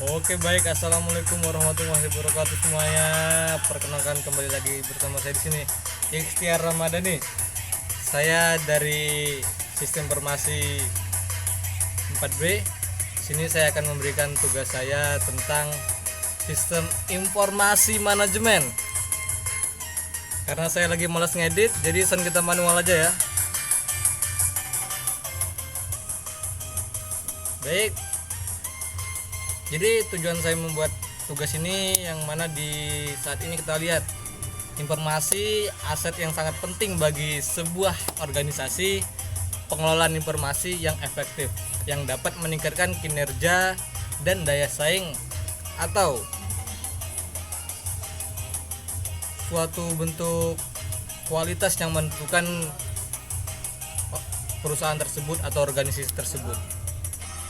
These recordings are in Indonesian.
Oke baik, assalamualaikum warahmatullahi wabarakatuh semuanya. Perkenalkan kembali lagi bersama saya di sini, Ikhtiar Ramadhani. Saya dari Sistem Informasi 4B. Sini saya akan memberikan tugas saya tentang Sistem Informasi Manajemen. Karena saya lagi malas ngedit, jadi kita manual aja ya. Baik. Jadi tujuan saya membuat tugas ini yang mana di saat ini kita lihat informasi aset yang sangat penting bagi sebuah organisasi, pengelolaan informasi yang efektif yang dapat meningkatkan kinerja dan daya saing atau suatu bentuk kualitas yang menentukan perusahaan tersebut atau organisasi tersebut.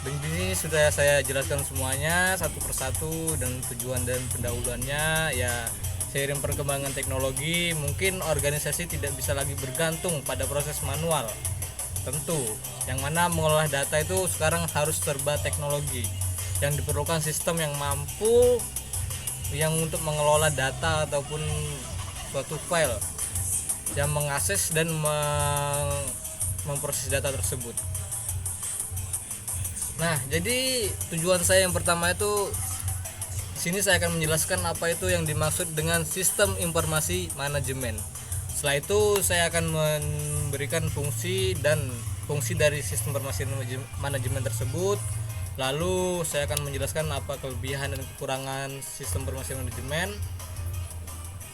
Dan ini sudah saya jelaskan semuanya satu persatu dan tujuan dan pendahuluannya. Ya, seiring perkembangan teknologi, mungkin organisasi tidak bisa lagi bergantung pada proses manual. Tentu, yang mana mengolah data itu sekarang harus serba teknologi. Yang diperlukan sistem yang mampu yang untuk mengelola data ataupun suatu file yang mengakses dan memproses data tersebut. Nah, jadi tujuan saya yang pertama itu sini saya akan menjelaskan apa itu yang dimaksud dengan sistem informasi manajemen. Setelah itu saya akan memberikan fungsi dari sistem informasi manajemen tersebut. Lalu saya akan menjelaskan apa kelebihan dan kekurangan sistem informasi manajemen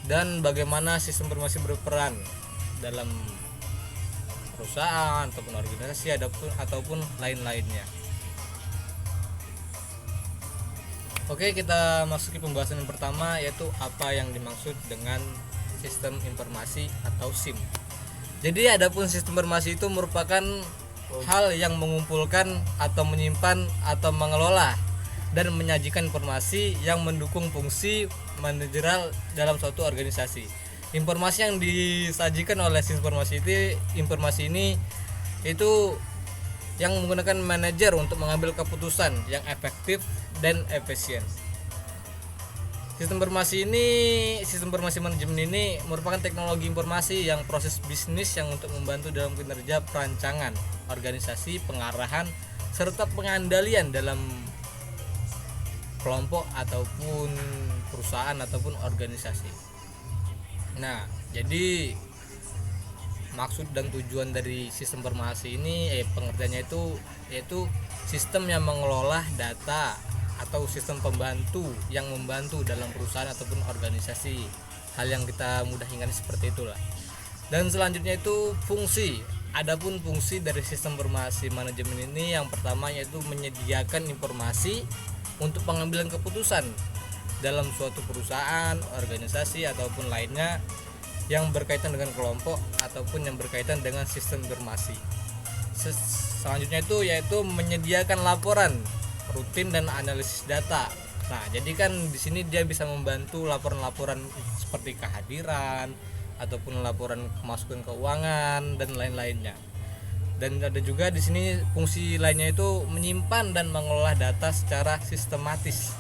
dan bagaimana sistem informasi berperan dalam perusahaan ataupun organisasi ataupun lain-lainnya. Oke, kita masuki pembahasan yang pertama, yaitu apa yang dimaksud dengan sistem informasi atau SIM. Jadi adapun sistem informasi itu merupakan hal yang mengumpulkan atau menyimpan atau mengelola dan menyajikan informasi yang mendukung fungsi manajerial dalam suatu organisasi. Informasi yang disajikan oleh sistem informasi ini itu yang menggunakan manajer untuk mengambil keputusan yang efektif dan efisien. Sistem informasi manajemen ini merupakan teknologi informasi yang proses bisnis yang untuk membantu dalam kinerja perancangan, organisasi, pengarahan, serta pengandalian dalam kelompok ataupun perusahaan ataupun organisasi. Nah, jadi maksud dan tujuan dari sistem informasi ini pengertiannya itu yaitu sistem yang mengelola data atau sistem pembantu yang membantu dalam perusahaan ataupun organisasi. Hal yang kita mudah ingat seperti itulah. Dan selanjutnya itu fungsi. Adapun fungsi dari sistem informasi manajemen ini yang pertama yaitu menyediakan informasi untuk pengambilan keputusan dalam suatu perusahaan, organisasi ataupun lainnya yang berkaitan dengan kelompok ataupun yang berkaitan dengan sistem informasi. Selanjutnya itu yaitu menyediakan laporan rutin dan analisis data. Nah, jadi kan di sini dia bisa membantu laporan-laporan seperti kehadiran ataupun laporan pemasukan keuangan dan lain-lainnya. Dan ada juga di sini fungsi lainnya itu menyimpan dan mengolah data secara sistematis.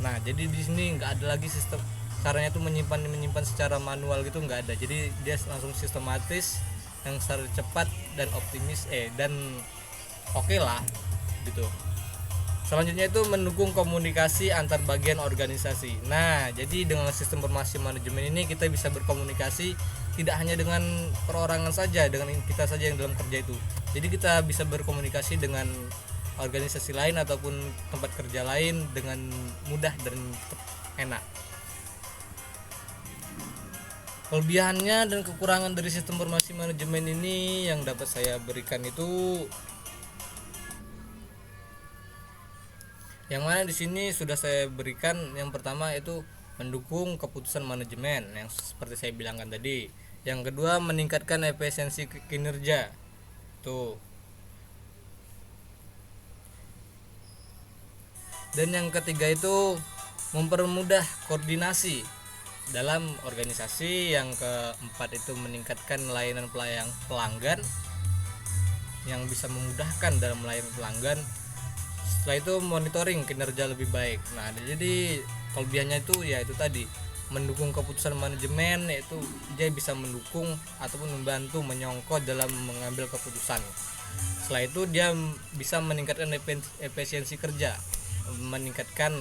Nah, jadi di sini nggak ada lagi sistem caranya itu menyimpan secara manual gitu, nggak ada. Jadi dia langsung sistematis yang secara cepat dan optimis dan oke lah gitu. Selanjutnya itu mendukung komunikasi antar bagian organisasi. Nah, jadi dengan sistem informasi manajemen ini kita bisa berkomunikasi tidak hanya dengan perorangan saja, dengan kita saja yang dalam kerja itu. Jadi kita bisa berkomunikasi dengan organisasi lain ataupun tempat kerja lain dengan mudah dan enak. Kelebihannya dan kekurangan dari sistem informasi manajemen ini yang dapat saya berikan itu yang mana di sini sudah saya berikan. Yang pertama itu mendukung keputusan manajemen yang seperti saya bilangkan tadi. Yang kedua meningkatkan efisiensi kinerja. Tuh. Dan yang ketiga itu mempermudah koordinasi dalam organisasi. Yang keempat itu meningkatkan layanan pelanggan yang bisa memudahkan dalam melayani pelanggan. Setelah itu monitoring kinerja lebih baik. Nah, jadi kelebihannya itu ya itu tadi, mendukung keputusan manajemen, yaitu dia bisa mendukung ataupun membantu menyongkot dalam mengambil keputusan. Setelah itu dia bisa meningkatkan efisiensi kerja, meningkatkan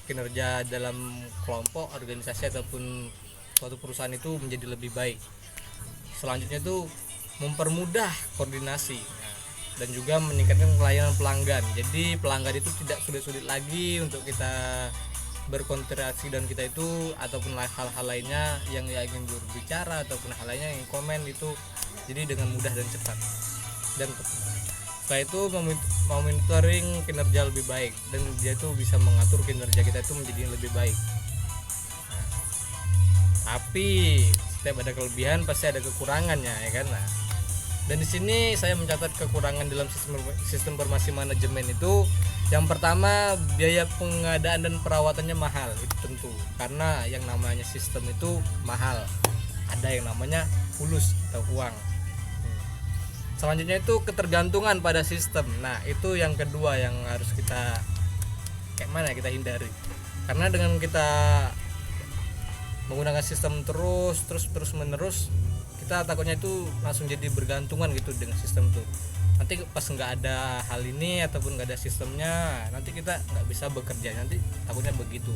kinerja dalam kelompok, organisasi ataupun suatu perusahaan itu menjadi lebih baik. Selanjutnya itu mempermudah koordinasi, dan juga meningkatkan pelayanan pelanggan. Jadi pelanggan itu tidak sulit-sulit lagi untuk kita berkontraksi dan kita itu, ataupun hal-hal lainnya yang ingin berbicara ataupun hal lainnya yang komen itu, jadi dengan mudah dan cepat. Dan setelah itu monitoring kinerja lebih baik, dan dia itu bisa mengatur kinerja kita itu menjadi lebih baik. Nah, tapi setiap ada kelebihan pasti ada kekurangannya, ya kan? Nah, dan di sini saya mencatat kekurangan dalam sistem informasi manajemen itu, yang pertama biaya pengadaan dan perawatannya mahal, itu tentu karena yang namanya sistem itu mahal, ada yang namanya fulus atau uang. Selanjutnya itu ketergantungan pada sistem. Nah, itu yang kedua yang harus kita kita hindari, karena dengan kita menggunakan sistem terus menerus, kita takutnya itu langsung jadi bergantungan gitu dengan sistem tuh. Nanti pas nggak ada hal ini ataupun nggak ada sistemnya, nanti kita nggak bisa bekerja, nanti takutnya begitu.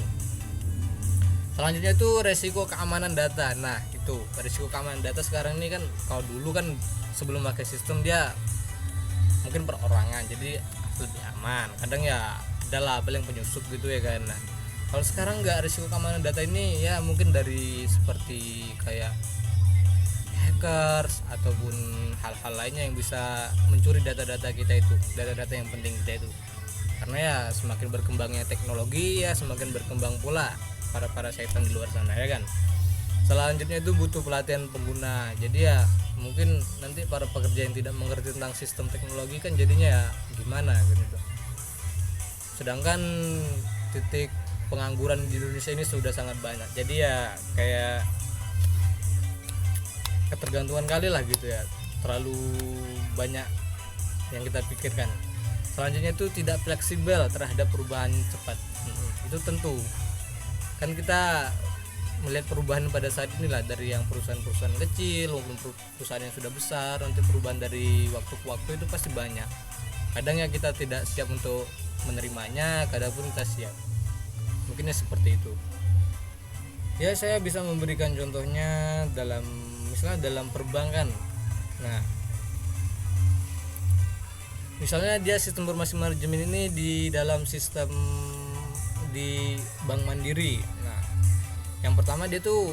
Selanjutnya itu resiko keamanan data. Nah, itu resiko keamanan data sekarang ini kan, kalau dulu kan sebelum pakai sistem dia mungkin perorangan, jadi lebih aman. Kadang ya adalah label yang penyusup gitu ya kan. Nah, kalau sekarang nggak, resiko keamanan data ini ya mungkin dari seperti kayak hackers ataupun hal-hal lainnya yang bisa mencuri data-data kita itu, data-data yang penting kita itu. Karena ya semakin berkembangnya teknologi, ya semakin berkembang pula para setan di luar sana, ya kan. Selanjutnya itu butuh pelatihan pengguna. Jadi ya mungkin nanti para pekerja yang tidak mengerti tentang sistem teknologi kan jadinya ya gimana gitu. Sedangkan titik pengangguran di Indonesia ini sudah sangat banyak. Jadi ya kayak ketergantungan kali lah gitu ya, terlalu banyak yang kita pikirkan. Selanjutnya itu tidak fleksibel terhadap perubahan cepat. Itu tentu kan kita melihat perubahan pada saat inilah, dari yang perusahaan-perusahaan kecil maupun perusahaan yang sudah besar, nanti perubahan dari waktu ke waktu itu pasti banyak. Kadang ya kita tidak siap untuk menerimanya, kadang pun kita siap. Mungkinnya seperti itu. Ya, saya bisa memberikan contohnya misalnya dalam perbankan. Nah, misalnya dia sistem informasi manajemen ini di dalam sistem di Bank Mandiri. Nah, yang pertama dia tuh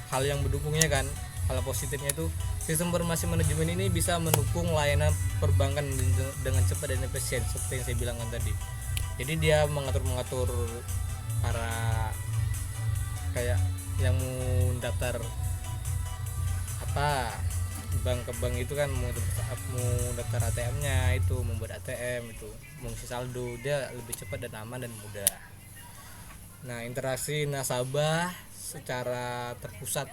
hal yang mendukungnya kan, hal positifnya itu sistem informasi manajemen ini bisa mendukung layanan perbankan dengan cepat dan efisien seperti yang saya bilang kan tadi. Jadi dia mengatur para kayak yang mau daftar bank ke bank itu kan, mau daftar ATM-nya itu, membuat ATM itu, mengisi saldo, dia lebih cepat dan aman dan mudah. Nah, interaksi nasabah secara terpusat,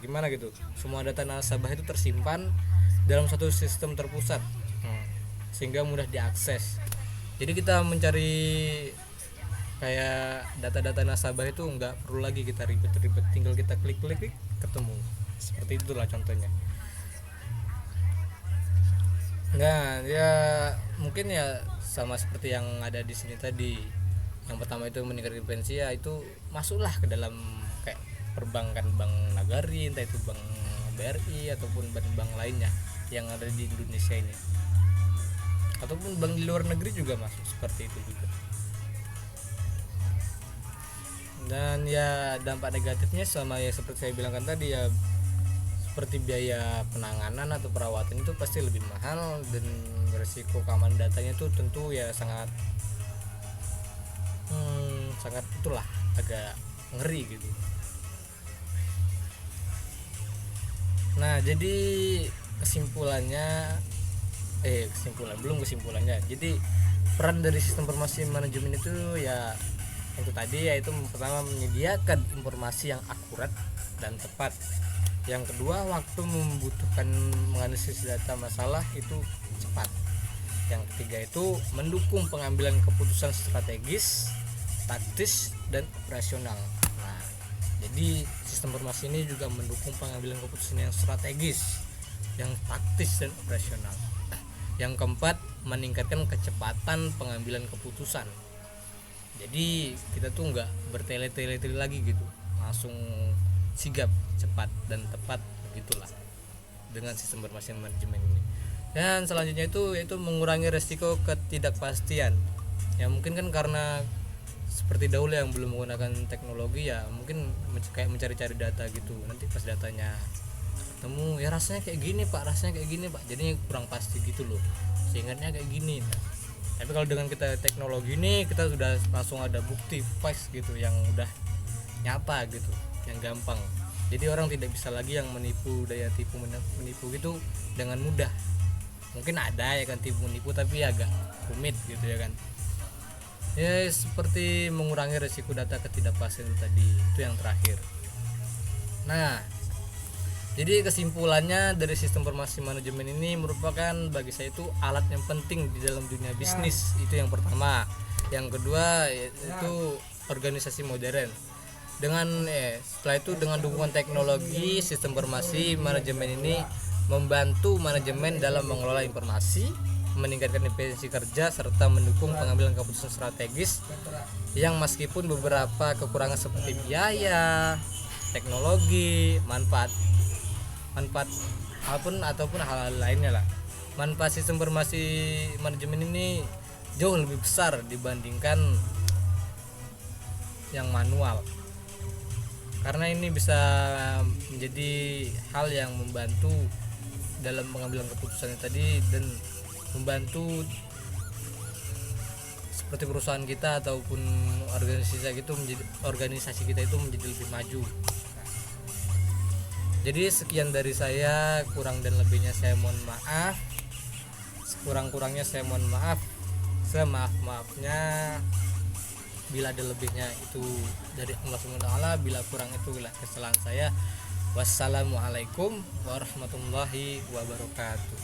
gimana gitu, semua data nasabah itu tersimpan dalam satu sistem terpusat, sehingga mudah diakses. Jadi kita mencari kayak data-data nasabah itu nggak perlu lagi kita ribet-ribet, tinggal kita klik ketemu. Seperti itulah contohnya. Nah, ya mungkin ya sama seperti yang ada di sini tadi. Yang pertama itu meningkatkan pensi, ya itu masuklah ke dalam kayak perbankan, Bank Nagari, entah itu Bank BRI ataupun bank lainnya yang ada di Indonesia ini, ataupun bank di luar negeri juga masuk seperti itu juga. Dan ya dampak negatifnya sama ya seperti saya bilangkan tadi, ya seperti biaya penanganan atau perawatan itu pasti lebih mahal, dan risiko keamanan datanya itu tentu ya sangat itulah agak ngeri gitu. Nah, jadi kesimpulannya jadi peran dari sistem informasi manajemen itu ya itu tadi, yaitu pertama menyediakan informasi yang akurat dan tepat. Yang kedua, waktu membutuhkan menganalisis data masalah itu cepat. Yang ketiga itu mendukung pengambilan keputusan strategis, taktis, dan operasional. Nah, jadi sistem informasi ini juga mendukung pengambilan keputusan yang strategis, yang taktis, dan operasional. Yang keempat, meningkatkan kecepatan pengambilan keputusan. Jadi kita tuh nggak bertele-tele lagi gitu, langsung sigap, cepat, dan tepat, begitulah dengan sistem informasi manajemen ini. Dan selanjutnya itu yaitu mengurangi resiko ketidakpastian. Ya mungkin kan karena seperti dahulu yang belum menggunakan teknologi, ya mungkin kayak mencari-cari data gitu, nanti pas datanya ketemu ya rasanya kayak gini pak, rasanya kayak gini pak, jadinya kurang pasti gitu loh, seingatnya kayak gini. Nah, tapi kalau dengan kita teknologi ini, kita sudah langsung ada bukti face gitu yang udah nyata gitu, yang gampang. Jadi orang tidak bisa lagi yang menipu, daya tipu menipu gitu dengan mudah. Mungkin ada ya kan tipu menipu, tapi agak rumit gitu ya kan. Ya seperti mengurangi resiko data ketidakpastian itu tadi, itu yang terakhir. Nah, jadi kesimpulannya dari sistem informasi manajemen ini merupakan bagi saya itu alat yang penting di dalam dunia bisnis. Itu yang pertama. Yang kedua itu organisasi modern. Setelah itu dengan dukungan teknologi, sistem informasi manajemen ini membantu manajemen dalam mengelola informasi, meningkatkan efisiensi kerja, serta mendukung pengambilan keputusan strategis yang meskipun beberapa kekurangan seperti biaya, teknologi, manfaat ataupun hal-hal lainnya lah. Manfaat sistem informasi manajemen ini jauh lebih besar dibandingkan yang manual. Karena ini bisa menjadi hal yang membantu dalam pengambilan keputusan tadi, dan membantu seperti perusahaan kita ataupun organisasi kita itu menjadi lebih maju. Jadi sekian dari saya, kurang dan lebihnya saya mohon maaf. Sekurang-kurangnya saya mohon maaf. Semaaf-maafnya. Bila ada lebihnya itu dari Allah SWT, bila kurang itu bila kesalahan saya. Wassalamualaikum warahmatullahi wabarakatuh.